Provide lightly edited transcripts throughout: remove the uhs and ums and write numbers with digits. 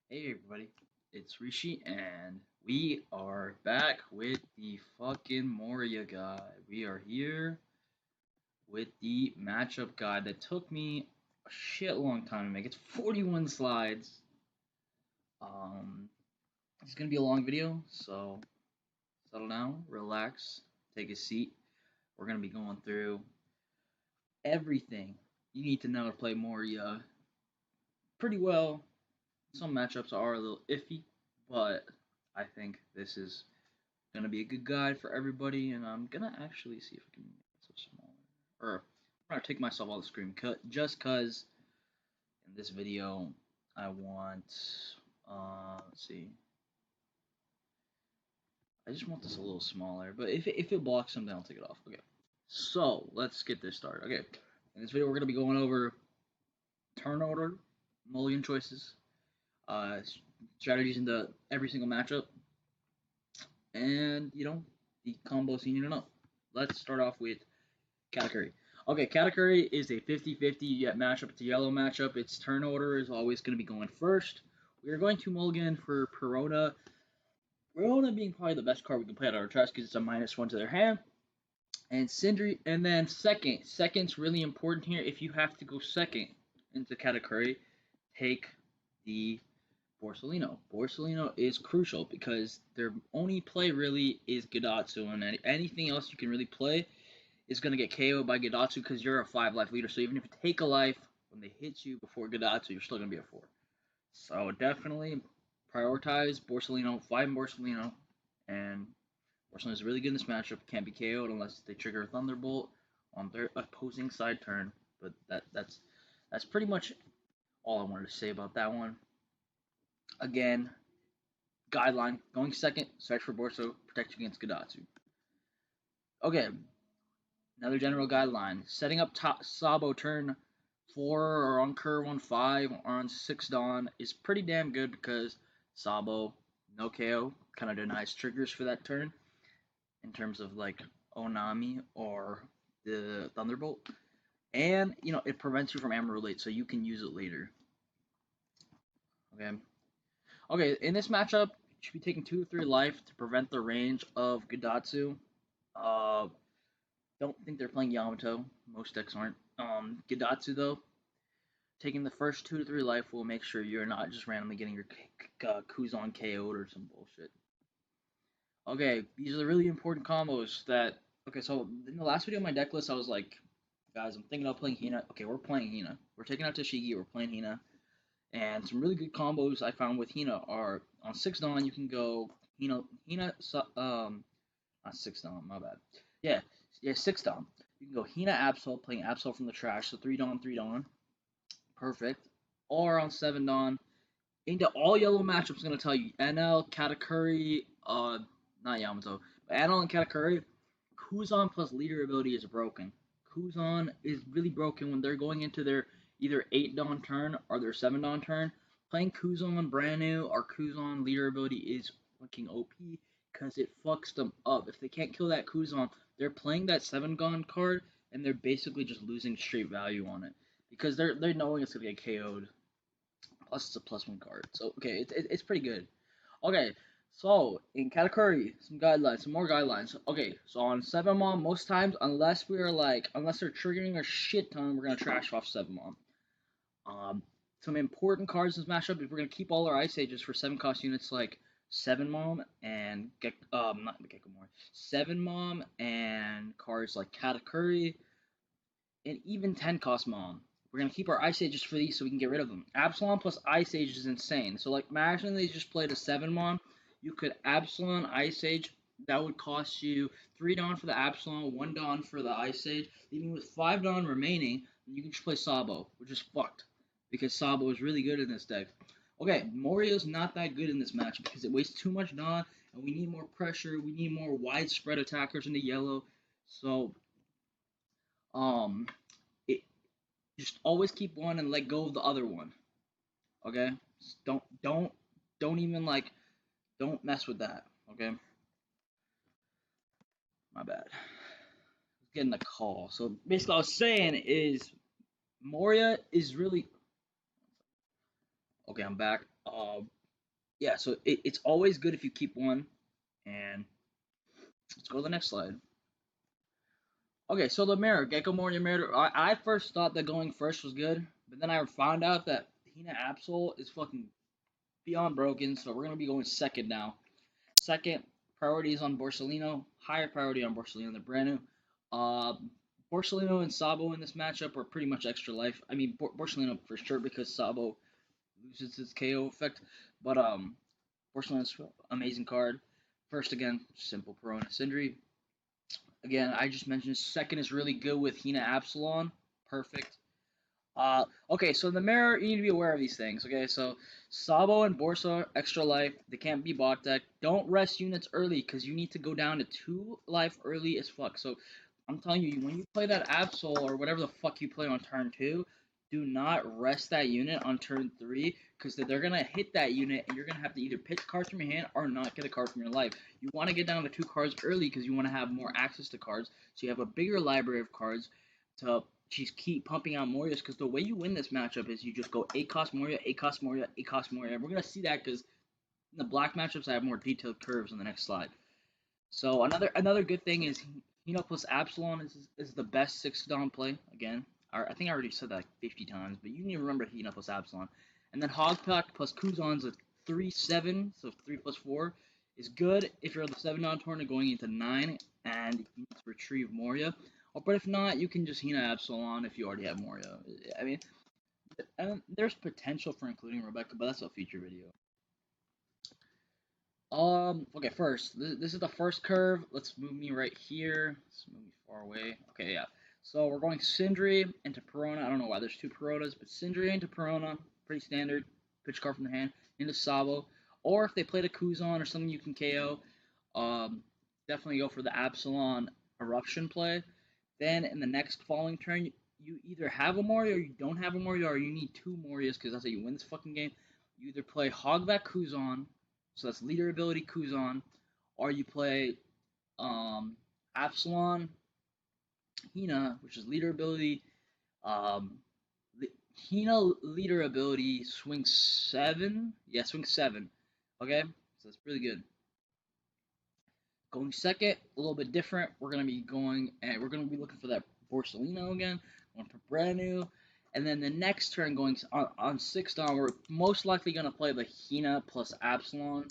Hey everybody, it's Rishi and we are back with the fucking Moria guide. We are here with the matchup guide that took me a shit long time to make. It's 41 slides. Um, it's gonna be a long video, so settle down, relax, take a seat. We're gonna be going through everything you need to know to play Moria pretty well. Some matchups are a little iffy, but I think this is gonna be a good guide for everybody, and I'm gonna actually see if I can make it so small. Or I'm gonna take myself off the screen cut just cause in this video I want let's see. I just want this a little smaller, but if it blocks something, I'll take it off. Okay. So let's get this started. Okay. In this video we're gonna be going over turn order, mulligan choices, uh strategies into every single matchup, and the combos you need to know. Let's start off with Katakuri. Okay, Katakuri is a 50-50 matchup. It's a yellow matchup. Its turn order is always going to be going first. We are going to mulligan for Perona. Perona being probably the best card we can play out of our trash because it's a -1 to their hand. And Sindri, and then second. Second's really important here. If you have to go second into Katakuri, take the Borsellino. Borsellino is crucial because their only play really is Gadatsu, and anything else you can really play is going to get KO'd by Gadatsu because you're a 5 life leader. So even if you take a life, when they hit you before Gadatsu, you're still going to be a 4. So definitely prioritize Borsellino, 5 Borsellino, and Borsellino is really good in this matchup. Can't be KO'd unless they trigger a Thunderbolt on their opposing side turn. But that's pretty much all I wanted to say about that one. Again, guideline going second, search for Borso, protect you against Gadatsu. Okay, another general guideline: setting up Sabo turn 4 or on curve on 5 or on 6 Dawn is pretty damn good because Sabo, no KO, kind of denies triggers for that turn in terms of like Onami or the Thunderbolt. And, it prevents you from Amber Relate, so you can use it later. Okay. Okay, in this matchup, you should be taking 2 or 3 life to prevent the range of Gadatsu. Uh, don't think they're playing Yamato. Most decks aren't. Gadatsu, though, taking the first 2 to 3 life will make sure you're not just randomly getting your Kuzan KO'd or some bullshit. Okay, these are the really important combos that. Okay, so in the last video of my deck list, I was like, guys, I'm thinking of playing Hina. Okay, we're playing Hina. We're taking out Tashigi, we're playing Hina. And some really good combos I found with Hina are on 6 Dawn, you can go not 6 Dawn, my bad. Yeah, 6 Dawn. You can go Hina Absol, playing Absol from the trash, so 3 Dawn, 3 Dawn. Perfect. Or on 7 Dawn, into all yellow matchups, I'm going to tell you NL, Katakuri, not Yamato, but NL and Katakuri, Kuzan plus leader ability is broken. Kuzan is really broken when they're going into their either 8 Dawn turn or their 7 Dawn turn. Playing Kuzan brand new or Kuzan leader ability is fucking OP because it fucks them up. If they can't kill that Kuzan, they're playing that 7 Dawn card and they're basically just losing straight value on it because they're knowing it's gonna get KO'd. Plus it's a +1 card, so okay, it's pretty good. Okay, so in Katakuri, some more guidelines. Okay, so on 7 Mom, most times, unless they're triggering a shit ton, we're gonna trash off 7 Mom. Some important cards in this matchup is we're gonna keep all our Ice Ages for 7 cost units like 7 Mom and not Gecko more. 7 Mom and cards like Katakuri and even 10 cost Mom. We're gonna keep our Ice Ages for these so we can get rid of them. Absalom plus Ice Age is insane. So like imagine they just played a 7 Mom. You could Absalom Ice Age. That would cost you 3 Dawn for the Absalom, 1 Dawn for the Ice Age, leaving with 5 Dawn remaining. And you can just play Sabo, which is fucked because Sabo is really good in this deck. Okay, Moria's not that good in this match because it wastes too much Dawn, and we need more pressure. We need more widespread attackers in the yellow. So, um, it, just always keep one and let go of the other one. Okay, just don't even don't mess with that. Okay, my bad. Getting a call. So basically, I was saying is Moria is really okay. I'm back. Yeah, so it's always good if you keep one. And let's go to the next slide. Okay, so the mirror, Gecko Moria mirror. I first thought that going first was good, but then I found out that Hina Absol is fucking beyond broken, so we're gonna be going second now. Second, priority is on Borsellino. Higher priority on Borsellino than Branu. Uh, Borsellino and Sabo in this matchup are pretty much extra life. I mean, Borsellino for sure because Sabo loses his KO effect, but Borsellino's amazing card. First again, simple Perona Sindri. Again, I just mentioned second is really good with Hina Absalon. Perfect. Okay, so in the mirror, you need to be aware of these things. Okay, so Sabo and Borsa, extra life, they can't be bot deck. Don't rest units early because you need to go down to 2 life early as fuck. So I'm telling you, when you play that Absol or whatever the fuck you play on turn 2, do not rest that unit on turn 3 because they're gonna hit that unit and you're gonna have to either pitch cards from your hand or not get a card from your life. You want to get down to 2 cards early because you want to have more access to cards, so you have a bigger library of cards to just keep pumping out Morias because the way you win this matchup is you just go 8 cost Moria, 8 cost Moria, 8 cost Moria. We're gonna see that because in the black matchups I have more detailed curves on the next slide. So another good thing is Hino plus Absalon is the best 6 Dom play again. I think I already said that like 50 times, but you need to remember Hino plus Absalon. And then Hogpack plus Kuzan's a 3-7, so 3 plus 4 is good if you're on the 7 Dom tournament going into 9 and you need to retrieve Moria. But if not, you can just Hina Absalon if you already have Moria. I mean, there's potential for including Rebecca, but that's a future video. Okay, first, this is the first curve. Let's move me right here. Let's move me far away. Okay, yeah. So we're going Sindri into Perona. I don't know why there's 2 Peronas, but Sindri into Perona, pretty standard. Pitch card from the hand into Sabo. Or if they played a Kuzan or something you can KO, definitely go for the Absalon Eruption play. Then in the next following turn, you either have a Moria or you don't have a Moria, or you need 2 Morias because that's how you win this fucking game. You either play Hogback Kuzan, so that's leader ability Kuzan, or you play Absalon Hina, which is leader ability. Um, Hina leader ability swing 7. Yeah, swing 7. Okay, so that's really good. Going second, a little bit different. We're gonna be going and we're gonna be looking for that Borsellino again. Going for brand new. And then the next turn going on 6 down, we're most likely gonna play the Hina plus Absalon.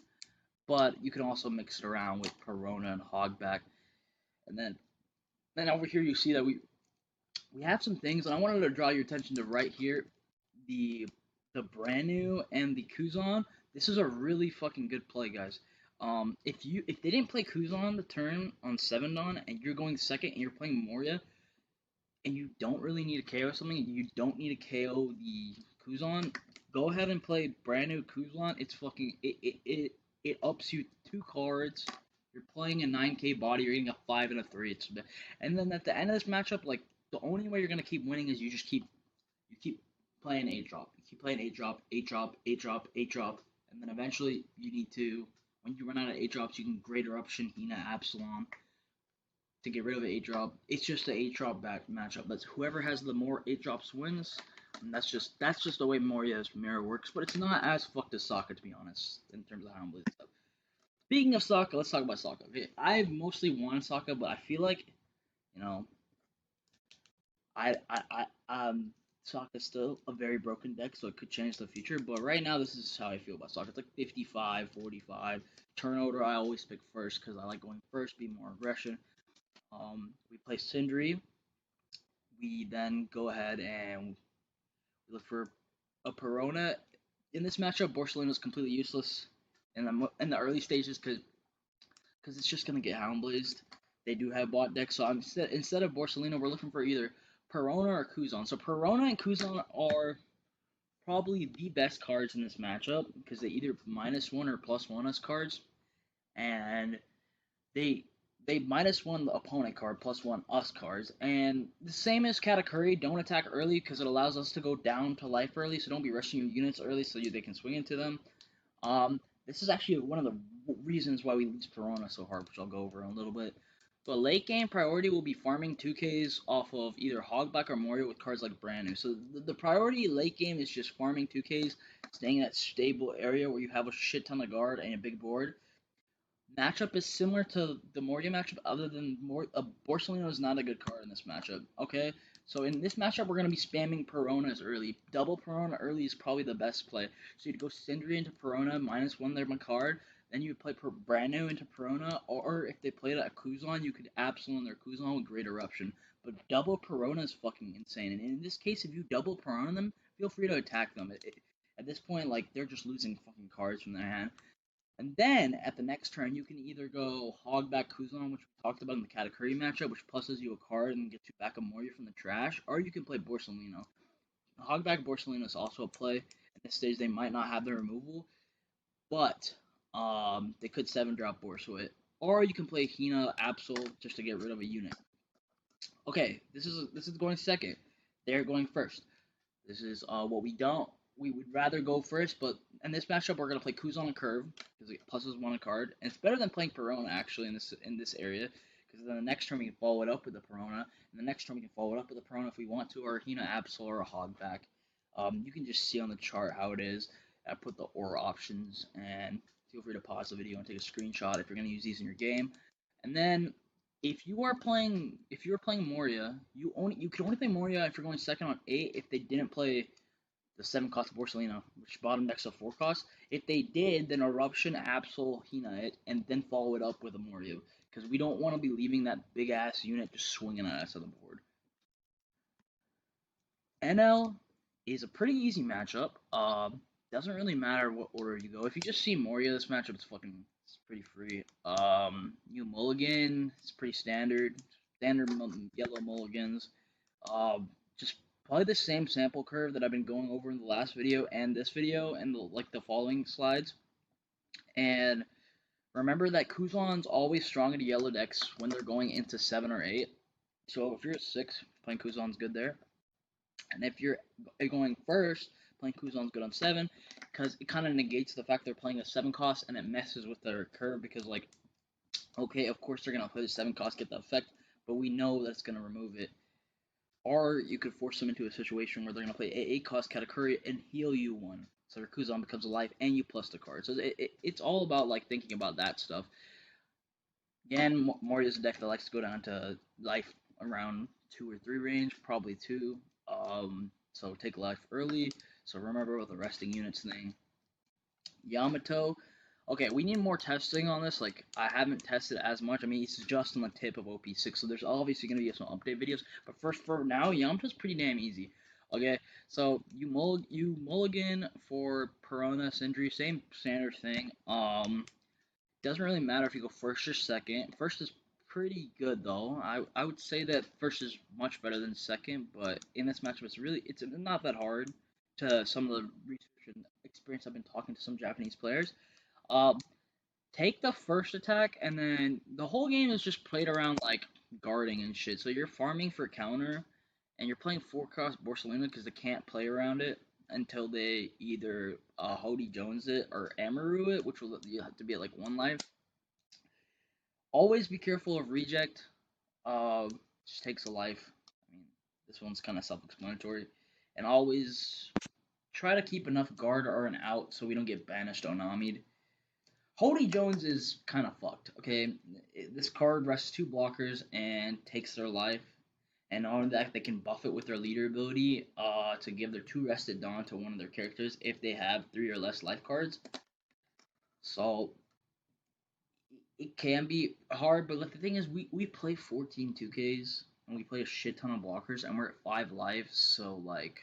But you can also mix it around with Perona and Hogback. And then over here you see that we have some things, and I wanted to draw your attention to right here, the brand new and the Kuzan. This is a really fucking good play, guys. If they didn't play Kuzan the turn on 7 Dawn and you're going second and you're playing Moria and you don't really need a KO or something, you don't need to KO the Kuzan, go ahead and play brand new Kuzan. It's fucking it ups you 2 cards. You're playing a 9k body, you're getting a 5 and a 3. And then at the end of this matchup, like the only way you're gonna keep winning is you keep playing 8 drop. You keep playing 8 drop, 8 drop, 8 drop, 8 drop, and then eventually you need to, when you run out of 8 drops, you can Great Eruption, Hina, Absalom to get rid of the 8 drop. It's just an 8 drop back matchup. That's whoever has the more 8 drops wins. And that's just the way Moria's mirror works, but it's not as fucked as Sokka, to be honest, in terms of how I'm believing stuff. Speaking of Sokka, let's talk about Sokka. Okay, I've mostly wanted Sokka, but I feel like, you know, Sokka's still a very broken deck, so it could change the future. But right now, this is how I feel about Sokka. It's like 55, 45. Turn order, I always pick first because I like going first, be more aggression. We play Sindri. We then go ahead and look for a Perona. In this matchup, Borsellino is completely useless in the early stages because it's just gonna get Hound Blazed. They do have bot decks, so instead of Borsellino, we're looking for either Perona or Kuzan. So Perona and Kuzan are probably the best cards in this matchup because they either -1 or +1 us cards, and they -1 the opponent card, +1 us cards, and the same as Katakuri. Don't attack early because it allows us to go down to life early, so don't be rushing your units early so they can swing into them. This is actually one of the reasons why we lose Perona so hard, which I'll go over in a little bit. But late game priority will be farming 2Ks off of either Hogback or Moria with cards like brand new. So the priority late game is just farming 2Ks, staying in that stable area where you have a shit ton of guard and a big board. Matchup is similar to the Moria matchup, other than Borsalino is not a good card in this matchup. Okay, so in this matchup, we're gonna be spamming Peronas early. Double Perona early is probably the best play. So you'd go Sindri into Perona, -1 there my card. Then you would play brand new into Perona, or if they played a Kuzan, you could Absol their Kuzan with Great Eruption. But double Perona is fucking insane. And in this case, if you double Perona them, feel free to attack them. At this point, like they're just losing fucking cards from their hand. And then at the next turn, you can either go Hogback Kuzan, which we talked about in the Katakuri matchup, which pluses you a card and gets you back a Moria from the trash, or you can play Borsalino. Hogback Borsalino is also a play. At this stage, they might not have the removal, but they could 7-drop Borswit. Or you can play Hina Absol just to get rid of a unit. Okay, this is going second. They're going first. This is what we would rather go first, but in this matchup we're gonna play Kuzan on Curve because it pluses 1 a card, and it's better than playing Perona actually in this area because then the next turn we can follow it up with the Perona, and the next turn we can follow it up with the Perona if we want to, or Hina Absol or a Hogback. You can just see on the chart how it is. I put the aura options, and feel free to pause the video and take a screenshot if you're gonna use these in your game. And then if you're playing Moria, you can only play Moria if you're going second on 8 if they didn't play the 7-cost Borsalino, which bottom decks a 4 cost. If they did, then Eruption, Absol, Hina it, and then follow it up with a Moria, because we don't want to be leaving that big ass unit just swinging at us on the board. NL is a pretty easy matchup. Doesn't really matter what order you go. If you just see Moria this matchup, it's pretty free. You mulligan, it's pretty standard yellow mulligans. Just probably the same sample curve that I've been going over in the last video and this video and the following slides. And remember that Kuzan's always strong into yellow decks when they're going into 7 or 8. So if you're at 6, playing Kuzan's good there. And if you're going first, playing Kuzan's good on 7, because it kind of negates the fact they're playing a 7 cost and it messes with their curve because, like, okay, of course they're going to play the 7 cost, get the effect, but we know that's going to remove it. Or you could force them into a situation where they're going to play a 8 cost Katakuri and heal you 1. So your Kuzan becomes alive and you plus the card. So it's all about, like, thinking about that stuff. Again, Moria is a deck that likes to go down to life around 2 or 3 range, probably 2. So take life early. So remember about the resting units thing. Yamato. Okay, we need more testing on this. Like, I haven't tested as much. I mean, it's just on the tip of OP6, so there's obviously going to be some update videos. But first, for now, Yamato's pretty damn easy. Okay, so you mulligan for Perona Sindri, same standard thing. Doesn't really matter if you go first or second. First is pretty good though. I would say that first is much better than second, but in this matchup it's not that hard to some of the research and experience I've been talking to some Japanese players. Take the first attack and then the whole game is just played around like guarding and shit. So you're farming for counter and you're playing 4-cost Borsalino because they can't play around it until they either Hody Jones it or Amaru it, which will you have to be at like 1 life. Always be careful of reject. Just takes a life. I mean, this one's kind of self-explanatory. And always try to keep enough guard or an out so we don't get banished on Amid. Hody Jones is kind of fucked, okay? This card rests 2 blockers and takes their life. And on that, they can buff it with their leader ability to give their 2 rested Dawn to one of their characters if they have 3 or less life cards. So it can be hard, but the thing is, we play 14 2Ks and we play a shit ton of blockers, and we're at 5 life, so like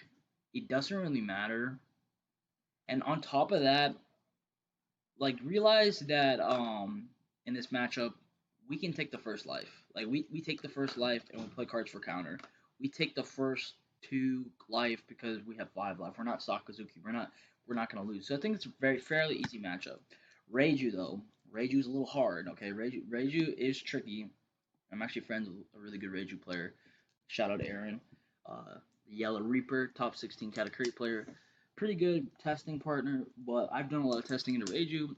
it doesn't really matter. And on top of that, like realize that in this matchup we can take the first life. Like we take the first life and we play cards for counter. We take the first 2 life because we have 5 life. We're not Sakazuki. We're not gonna lose. So I think it's a fairly easy matchup. Reiju though. Reiju's a little hard, okay? Reiju is tricky. I'm actually friends with a really good Reiju player. Shout out to Aaron. The Yellow Reaper, top 16 Katakuri player. pretty good testing partner, but I've done a lot of testing into Reiju.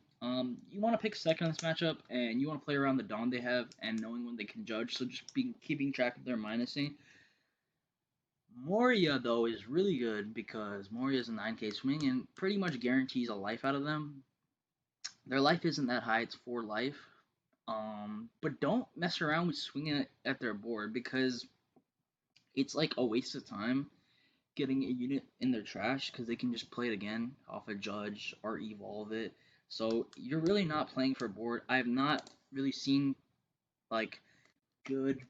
You want to pick second in this matchup, and you want to play around the Dawn they have and knowing when they can judge. So just keeping track of their minusing. Moria though is really good because Moria is a 9k swing and pretty much guarantees a life out of them. Their life isn't that high; it's 4 life. But don't mess around with swinging it at their board because it's like a waste of time getting a unit in their trash because they can just play it again off a judge or evolve it. So you're really not playing for board. I have not really seen like good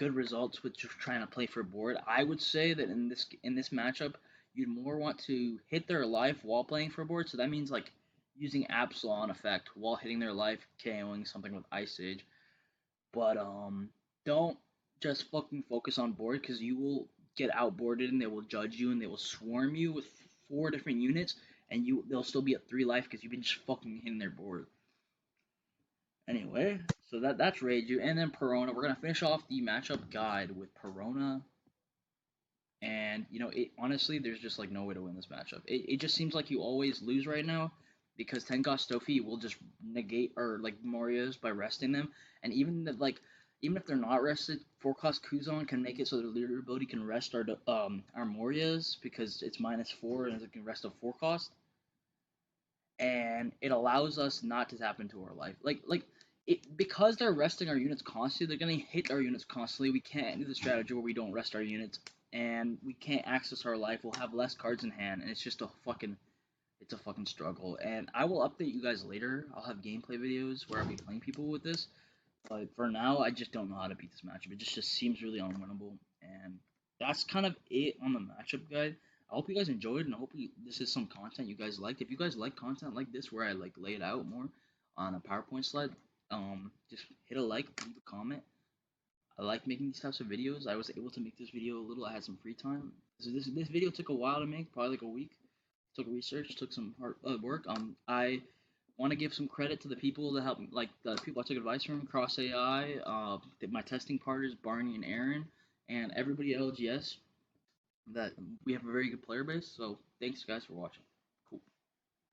results with just trying to play for board. I would say that in this matchup, you'd more want to hit their life while playing for board. So that means like using Absalon effect while hitting their life, KOing something with Ice Age. But don't just fucking focus on board because you will get outboarded and they will judge you and they will swarm you with 4 different units and they'll still be at 3 life because you've been just fucking hitting their board. Anyway, so that's Reiju and then Perona. We're gonna finish off the matchup guide with Perona. And it honestly, there's just like no way to win this matchup. It just seems like you always lose right now because Tenka Stofi will just negate or like Moria's by resting them, and even if they're not rested, 4-cost Kuzon can make it so the leader ability can rest our Morias because it's -4 and it can rest a 4-cost, and it allows us not to tap into our life. Because they're resting our units constantly, they're gonna hit our units constantly. We can't do the strategy where we don't rest our units and we can't access our life. We'll have less cards in hand, and it's a fucking struggle. And I will update you guys later. I'll have gameplay videos where I'll be playing people with this. But for now, I just don't know how to beat this matchup. It just seems really unwinnable. And that's kind of it on the matchup guide. I hope you guys enjoyed, and I hope this is some content you guys liked. If you guys like content like this, where I like lay it out more on a PowerPoint slide, just hit a like, leave a comment. I like making these types of videos. I was able to make this video a little. I had some free time. So this video took a while to make, probably like a week. Took research, took some hard work. I want to give some credit to the people that helped, like the people I took advice from, Cross AI, my testing partners, Barney and Aaron, and everybody at LGS. That we have a very good player base. So thanks guys for watching.